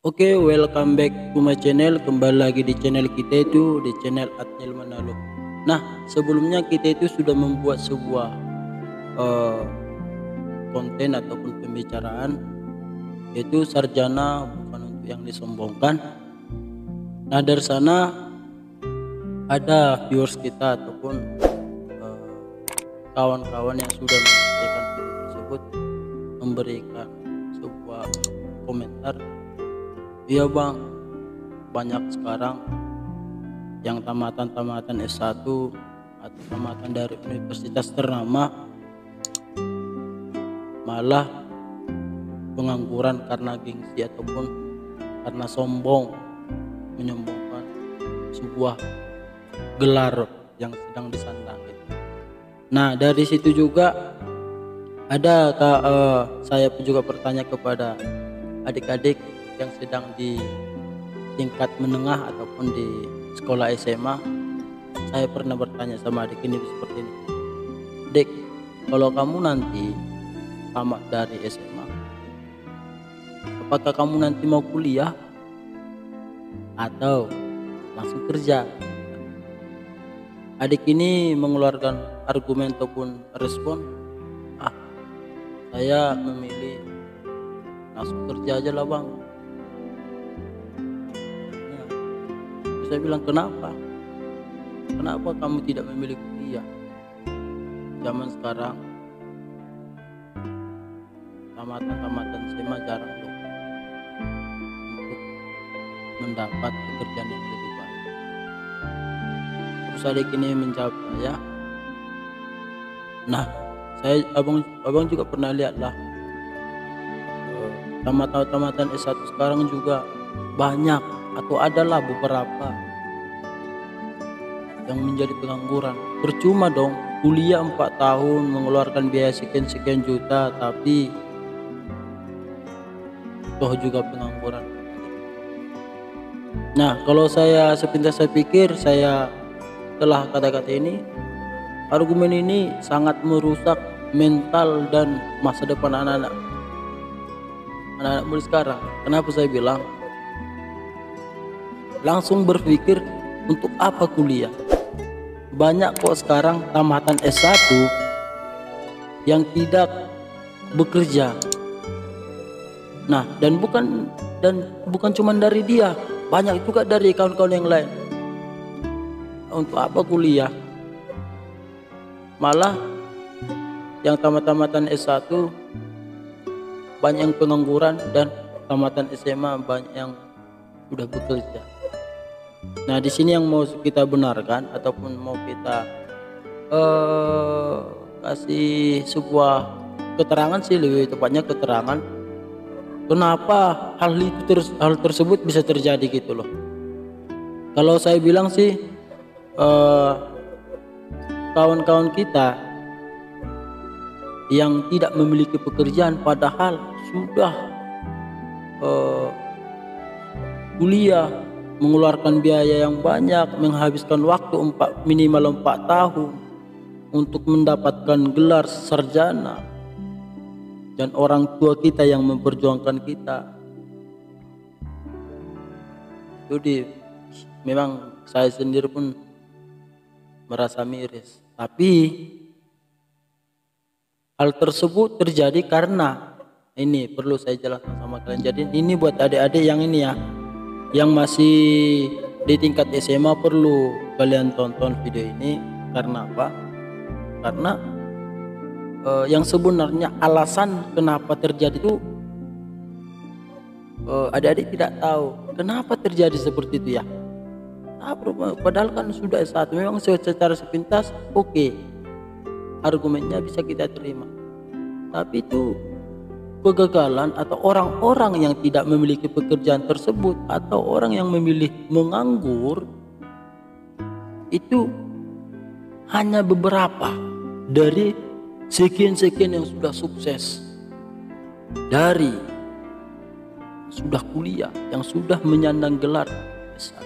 Oke, welcome back to my channel. Kembali lagi di channel kita itu, di channel Adnil Manalo. Nah, sebelumnya kita itu sudah membuat sebuah eh, konten ataupun pembicaraan, yaitu sarjana bukan untuk yang disombongkan. Nah, dari sana ada viewers kita ataupun eh, kawan-kawan yang sudah menyaksikan video tersebut memberikan sebuah komentar. Iya bang, banyak sekarang yang tamatan S1 atau tamatan dari universitas ternama malah pengangguran karena gengsi ataupun karena sombong, menyombongkan sebuah gelar yang sedang disandang gitu. Nah, dari situ juga ada saya pun juga bertanya kepada adik-adik yang sedang di tingkat menengah ataupun di sekolah SMA. Saya pernah bertanya sama adik ini seperti ini, Dek, kalau kamu nanti tamat dari SMA, apakah kamu nanti mau kuliah atau langsung kerja? Adik ini mengeluarkan argumen ataupun respon, saya memilih langsung kerja aja lah bang. Saya bilang, kenapa kamu tidak memilih kuliah? Zaman sekarang tamatan SMA jarang loh untuk mendapat pekerjaan yang lebih baik. Terus adik ini menjawab saya, nah abang juga pernah lihat lah, tamatan S1 sekarang juga banyak atau adalah beberapa yang menjadi pengangguran. Percuma dong kuliah 4 tahun mengeluarkan biaya sekian juta, tapi toh juga pengangguran. Nah, kalau saya sepintas saya pikir, saya telah kata-kata ini, argumen ini sangat merusak mental dan masa depan anak-anak muda sekarang. Kenapa saya bilang? Langsung berpikir, untuk apa kuliah? Banyak kok sekarang tamatan S1 yang tidak bekerja. Nah, dan bukan cuma dari dia, banyak juga dari kawan-kawan yang lain. Untuk apa kuliah? Malah yang tamatan S1 banyak yang pengangguran, dan tamatan SMA banyak yang sudah bekerja. Nah, di sini yang mau kita benarkan ataupun mau kita kasih sebuah keterangan sih, lebih tepatnya keterangan kenapa hal tersebut bisa terjadi gitu loh. Kalau saya bilang sih, kawan-kawan kita yang tidak memiliki pekerjaan padahal sudah kuliah, mengeluarkan biaya yang banyak, menghabiskan waktu minimal 4 tahun untuk mendapatkan gelar sarjana, dan orang tua kita yang memperjuangkan kita. Jadi memang saya sendiri pun merasa miris, tapi hal tersebut terjadi karena ini perlu saya jelaskan sama kalian. Jadi ini buat adik-adik yang ini ya, yang masih di tingkat SMA, perlu kalian tonton video ini. Karena apa? Karena yang sebenarnya alasan kenapa terjadi itu adik-adik tidak tahu kenapa terjadi seperti itu ya. Padahal kan sudah S1, memang secara sepintas oke, argumennya bisa kita terima, tapi itu kegagalan atau orang-orang yang tidak memiliki pekerjaan tersebut atau orang yang memilih menganggur itu hanya beberapa dari sekian-sekian yang sudah sukses, dari sudah kuliah, yang sudah menyandang gelar S1.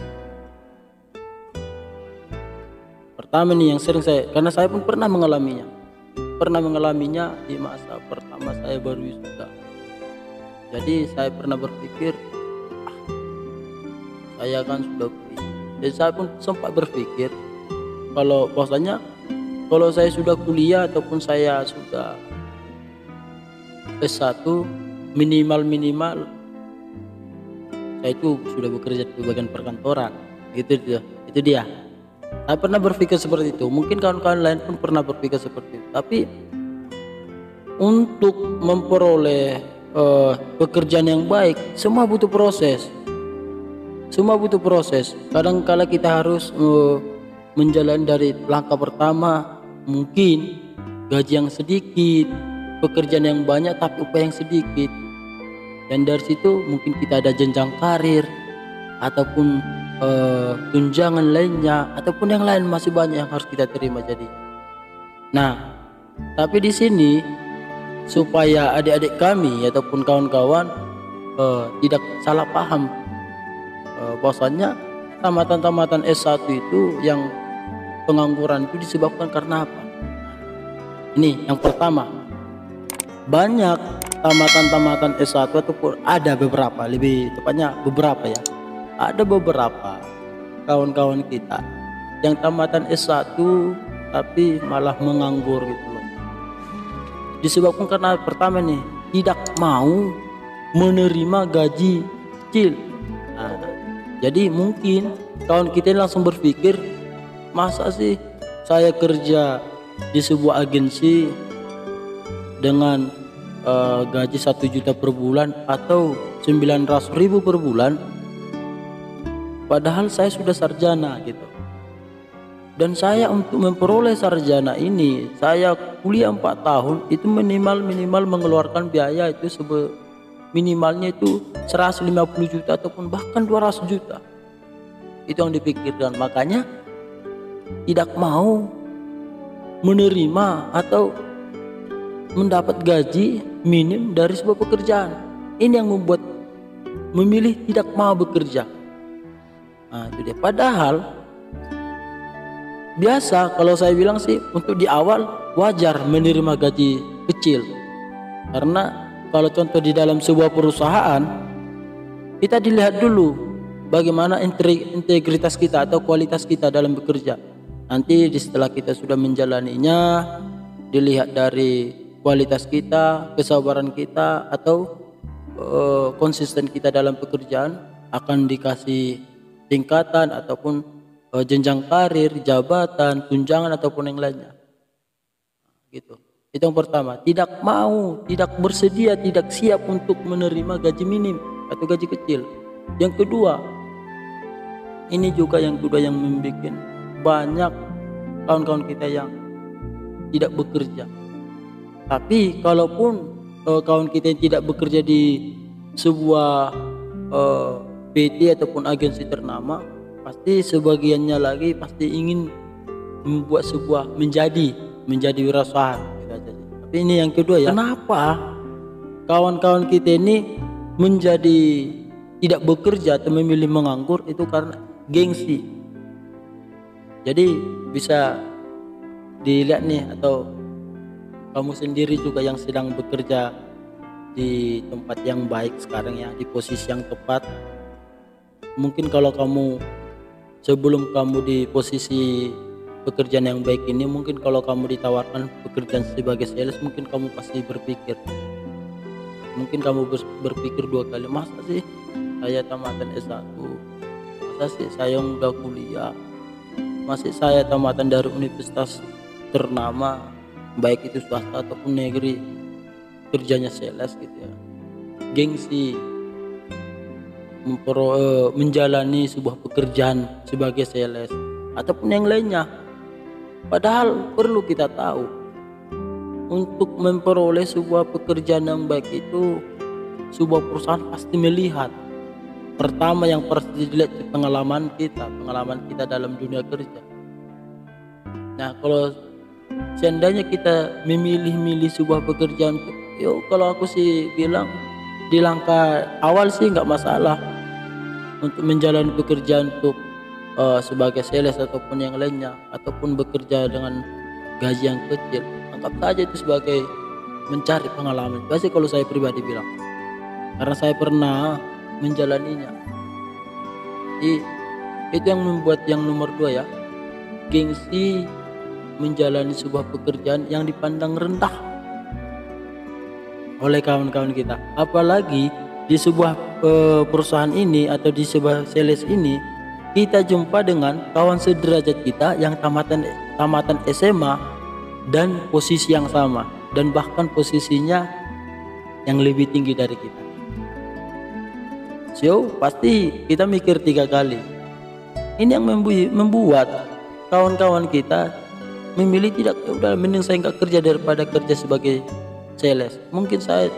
Pertama nih yang sering karena saya pun pernah mengalaminya di masa pertama saya baru wisuda. Jadi saya pernah berpikir, saya kan sudah kuliah. Jadi saya pun sempat berpikir kalau bahwasanya kalau saya sudah kuliah ataupun saya sudah S1, minimal saya itu sudah bekerja di bagian perkantoran. Itu dia. Saya pernah berpikir seperti itu. Mungkin kawan-kawan lain pun pernah berpikir seperti itu. Tapi untuk memperoleh pekerjaan yang baik, semua butuh proses. Kadang kala kita harus menjalani dari langkah pertama, mungkin gaji yang sedikit, pekerjaan yang banyak tapi upah yang sedikit. Dan dari situ mungkin kita ada jenjang karir ataupun tunjangan lainnya ataupun yang lain masih banyak yang harus kita terima jadi. Nah, tapi di sini supaya adik-adik kami ataupun kawan-kawan tidak salah paham bahwasannya tamatan S1 itu yang pengangguran itu disebabkan karena apa? Ini yang pertama, banyak tamatan S1 ataupun ada beberapa, lebih tepatnya beberapa ya. Ada beberapa kawan-kawan kita yang tamatan S1 tapi malah menganggur gitu loh. Disebabkan karena pertama nih, tidak mau menerima gaji kecil. Nah, jadi mungkin kawan kita langsung berpikir, masa sih saya kerja di sebuah agensi dengan gaji 1 juta per bulan atau 900.000 per bulan, padahal saya sudah sarjana gitu. Dan saya untuk memperoleh sarjana ini, saya kuliah 4 tahun itu minimal mengeluarkan biaya itu minimalnya itu 150 juta ataupun bahkan 200 juta. Itu yang dipikirkan. Makanya tidak mau menerima atau mendapat gaji minim dari sebuah pekerjaan. Ini yang membuat memilih tidak mau bekerja. Nah, itu dia. Padahal biasa kalau saya bilang sih untuk di awal wajar menerima gaji kecil. Karena kalau contoh di dalam sebuah perusahaan, kita dilihat dulu bagaimana integritas kita atau kualitas kita dalam bekerja. Nanti setelah kita sudah menjalaninya, dilihat dari kualitas kita, kesabaran kita, atau konsisten kita dalam pekerjaan, akan dikasih tingkatan ataupun jenjang karir, jabatan, tunjangan ataupun yang lainnya. Gitu. Itu yang pertama, tidak mau, tidak bersedia, tidak siap untuk menerima gaji minim atau gaji kecil. Yang kedua, ini juga yang kedua yang membuat banyak kawan-kawan kita yang tidak bekerja. Tapi kalaupun kawan kita yang tidak bekerja di sebuah PT ataupun agensi ternama, pasti sebagiannya lagi pasti ingin membuat sebuah menjadi wirausaha gitu aja. Tapi ini yang kedua ya, kenapa kawan-kawan kita ini menjadi tidak bekerja atau memilih menganggur, itu karena gengsi. Jadi bisa dilihat nih, atau kamu sendiri juga yang sedang bekerja di tempat yang baik sekarang ya, di posisi yang tepat. Mungkin kalau kamu sebelum kamu di posisi pekerjaan yang baik ini, mungkin kalau kamu ditawarkan pekerjaan sebagai sales, mungkin kamu pasti berpikir, berpikir 2 kali, masa sih saya tamatan S1, masa sih saya udah kuliah, masih saya tamatan dari universitas ternama, baik itu swasta ataupun negeri, kerjanya sales gitu ya. Gengsi menjalani sebuah pekerjaan sebagai sales ataupun yang lainnya. Padahal perlu kita tahu, untuk memperoleh sebuah pekerjaan yang baik itu sebuah perusahaan pasti melihat, pertama yang pasti dilihat pengalaman kita dalam dunia kerja. Nah, kalau seandainya kita memilih sebuah pekerjaan, kalau aku sih bilang di langkah awal sih nggak masalah untuk menjalani pekerjaan untuk sebagai sales ataupun yang lainnya, ataupun bekerja dengan gaji yang kecil. Anggap saja itu sebagai mencari pengalaman. Pasti kalau saya pribadi bilang, karena saya pernah menjalaninya. Jadi itu yang membuat yang nomor 2 ya, gengsi menjalani sebuah pekerjaan yang dipandang rendah oleh kawan-kawan kita. Apalagi di sebuah perusahaan ini atau di sebuah sales ini, kita jumpa dengan kawan sederajat kita yang tamatan SMA dan posisi yang sama, dan bahkan posisinya yang lebih tinggi dari kita. So pasti kita mikir 3 kali. Ini yang membuat kawan-kawan kita memilih tidak, udah mending saya nggak kerja daripada kerja sebagai sales. Mungkin saya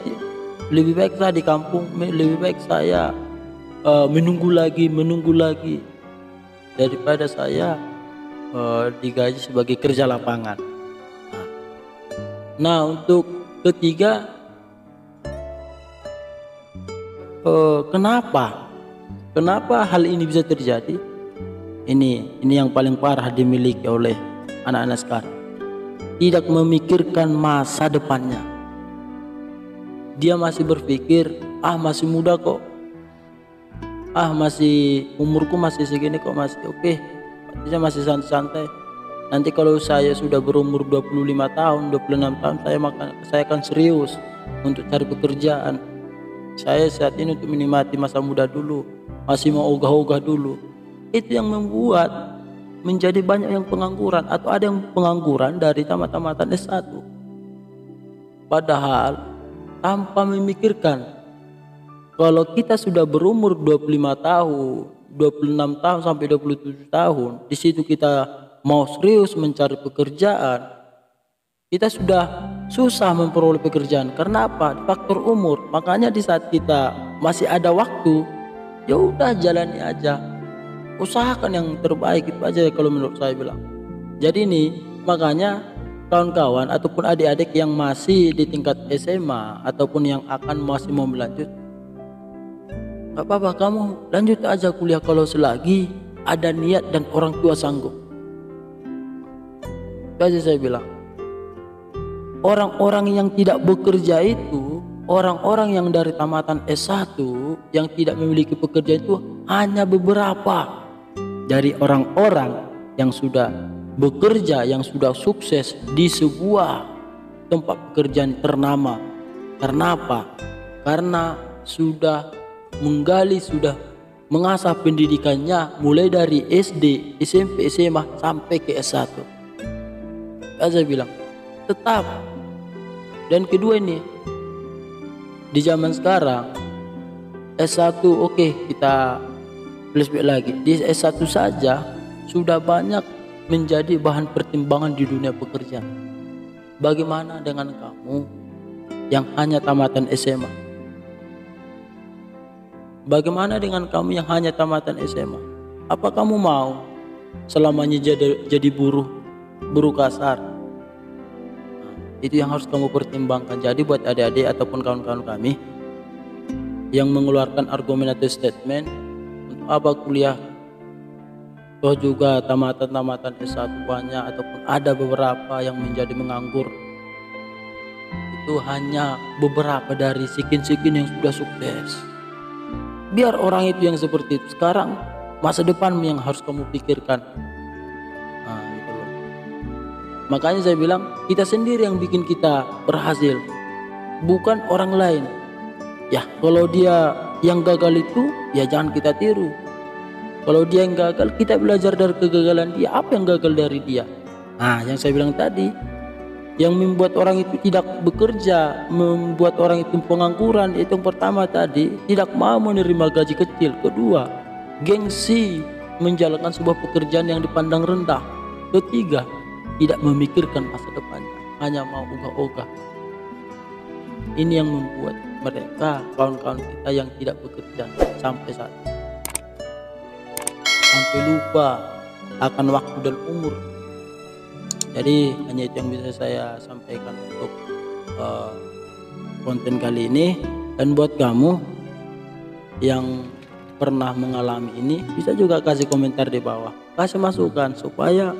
lebih baik saya di kampung, lebih baik saya menunggu lagi daripada saya digaji sebagai kerja lapangan. Nah, untuk ketiga, kenapa hal ini bisa terjadi? Ini yang paling parah dimiliki oleh anak-anak sekarang. Tidak memikirkan masa depannya. Dia masih berpikir, masih muda kok, masih umurku masih segini kok, masih oke, artinya masih santai-santai. Nanti kalau saya sudah berumur 25 tahun, 26 tahun, saya akan serius untuk cari pekerjaan. Saya saat ini untuk menikmati masa muda dulu, masih mau ogah-ogah dulu. Itu yang membuat menjadi banyak yang pengangguran, atau ada yang pengangguran dari tamat-tamatan S1. Padahal tanpa memikirkan kalau kita sudah berumur 25 tahun, 26 tahun sampai 27 tahun, di situ kita mau serius mencari pekerjaan, kita sudah susah memperoleh pekerjaan. Karena apa? Faktor umur. Makanya di saat kita masih ada waktu, ya udah jalani aja, usahakan yang terbaik, itu aja kalau menurut saya bilang. Jadi ini makanya kawan-kawan ataupun adik-adik yang masih di tingkat SMA ataupun yang akan masih mau berlanjut, gak apa-apa, kamu lanjut aja kuliah kalau selagi ada niat dan orang tua sanggup. Itu aja saya bilang. Orang-orang yang tidak bekerja itu, orang-orang yang dari tamatan S1 yang tidak memiliki pekerjaan itu hanya beberapa dari orang-orang yang sudah bekerja, yang sudah sukses di sebuah tempat pekerjaan ternama. Karena apa? Karena sudah menggali, sudah mengasah pendidikannya mulai dari SD, SMP, SMA sampai ke S1. Saya bilang tetap. Dan kedua ini, di zaman sekarang S1 oke, kita flashback lagi, di S1 saja sudah banyak menjadi bahan pertimbangan di dunia pekerjaan. Bagaimana dengan kamu yang hanya tamatan SMA? Bagaimana dengan kamu yang hanya tamatan SMA? Apa kamu mau selamanya jadi buruh kasar? Itu yang harus kamu pertimbangkan. Jadi buat adik-adik ataupun kawan-kawan kami yang mengeluarkan argumen atau statement, untuk apa kuliah, toh juga tamatan S1 banyak ataupun ada beberapa yang menjadi menganggur. Itu hanya beberapa dari sekian-sekian yang sudah sukses. Biar orang itu yang seperti itu. Sekarang masa depan yang harus kamu pikirkan. Gitu loh. Makanya saya bilang, kita sendiri yang bikin kita berhasil, bukan orang lain. Ya, kalau dia yang gagal itu, ya jangan kita tiru. Kalau dia yang gagal, kita belajar dari kegagalan dia. Apa yang gagal dari dia? Yang saya bilang tadi, yang membuat orang itu tidak bekerja, membuat orang itu pengangguran, itu yang pertama tadi, tidak mau menerima gaji kecil. Kedua, gengsi menjalankan sebuah pekerjaan yang dipandang rendah. Ketiga, tidak memikirkan masa depannya, hanya mau ogah-ogah. Ini yang membuat mereka, kawan-kawan kita yang tidak bekerja sampai saat ini, sampai lupa akan waktu dan umur. Jadi hanya itu yang bisa saya sampaikan untuk konten kali ini. Dan buat kamu yang pernah mengalami ini, bisa juga kasih komentar di bawah, kasih masukan supaya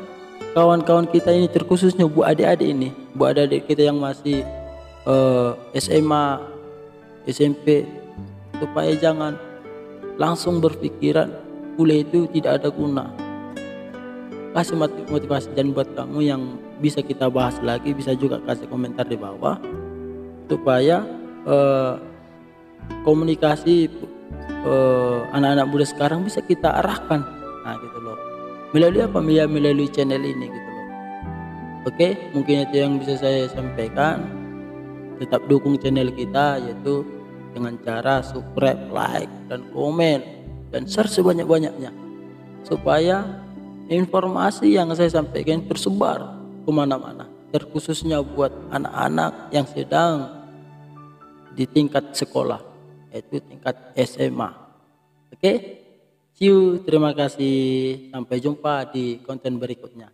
kawan-kawan kita ini, terkhususnya bu adik-adik ini, bu adik-adik kita yang masih SMA, SMP, supaya jangan langsung berpikiran kuliah itu tidak ada guna. Kasih motivasi, dan buat kamu yang bisa kita bahas lagi, bisa juga kasih komentar di bawah supaya komunikasi anak-anak muda sekarang bisa kita arahkan. Nah gitu loh, melalui apa, melalui channel ini gitu loh. Oke, mungkin itu yang bisa saya sampaikan. Tetap dukung channel kita, yaitu dengan cara subscribe, like, dan komen, dan share sebanyak-banyaknya supaya informasi yang saya sampaikan tersebar kemana-mana, terkhususnya buat anak-anak yang sedang di tingkat sekolah, yaitu tingkat SMA. Oke, see you, terima kasih, sampai jumpa di konten berikutnya.